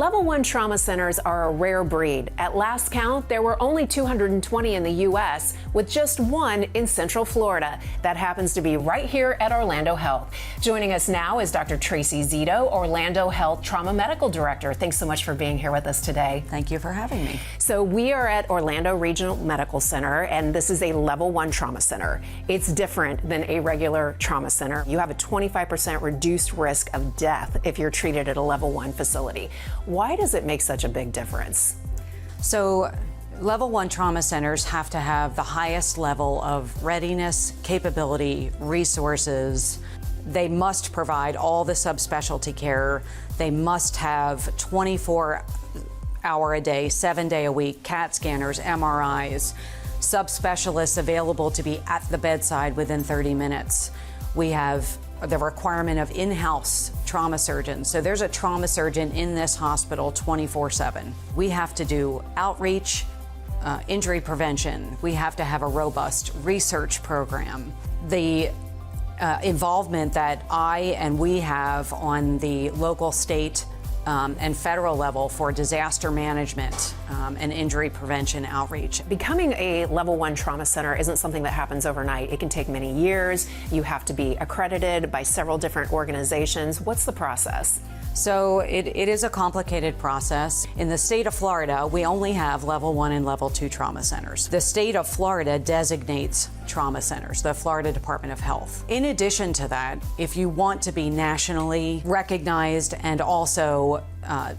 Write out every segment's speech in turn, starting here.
Level 1 trauma centers are a rare breed. At last count, there were only 220 in the U.S., with just one in Central Florida. That happens to be right here at Orlando Health. Joining us now is Dr. Tracy Zito, Orlando Health Trauma Medical Director. Thanks so much for being here with us today. Thank you for having me. So we are at Orlando Regional Medical Center, and this is a Level 1 trauma center. It's different than a regular trauma center. You have a 25% reduced risk of death if you're treated at a Level 1 facility. Why does it make such a big difference? So Level 1 trauma centers have to have the highest level of readiness, capability, resources. They must provide all the subspecialty care. They must have 24-hour a day, 7-day a week CAT scanners, MRIs, subspecialists available to be at the bedside within 30 minutes. We have the requirement of in-house trauma surgeons. So there's a trauma surgeon in this hospital 24/7. We have to do outreach, injury prevention. We have to have a robust research program. The involvement that I and we have on the local, state, and federal level for disaster management and injury prevention outreach. Becoming a Level 1 trauma center isn't something that happens overnight. It can take many years. You have to be accredited by several different organizations. What's the process? So it is a complicated process. In the state of Florida, we only have Level 1 and Level 2 trauma centers. The state of Florida designates trauma centers, the Florida Department of Health. In addition to that, if you want to be nationally recognized and also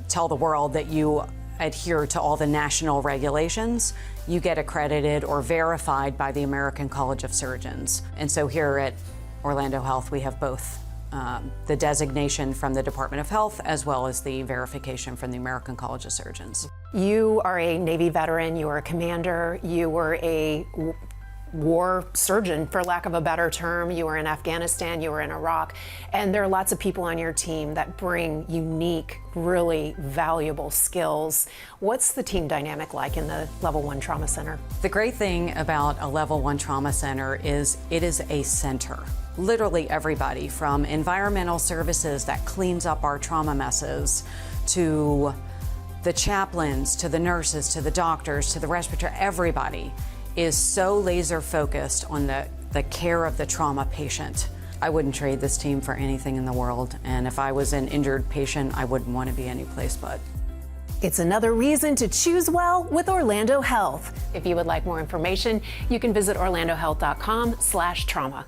tell the world that you adhere to all the national regulations, you get accredited or verified by the American College of Surgeons. And so here at Orlando Health, we have both. The designation from the Department of Health as well as the verification from the American College of Surgeons. You are a Navy veteran, you are a commander, you were a war surgeon, for lack of a better term. You were in Afghanistan, you were in Iraq, and there are lots of people on your team that bring unique, really valuable skills. What's the team dynamic like in the Level 1 Trauma Center? The great thing about a Level 1 Trauma Center is it is a center. Literally everybody from environmental services that cleans up our trauma messes to the chaplains, to the nurses, to the doctors, to the respiratory, everybody is so laser focused on the care of the trauma patient. I wouldn't trade this team for anything in the world, and if I was an injured patient, I wouldn't want to be anyplace but. It's another reason to choose well with Orlando Health. If you would like more information, you can visit orlandohealth.com/trauma.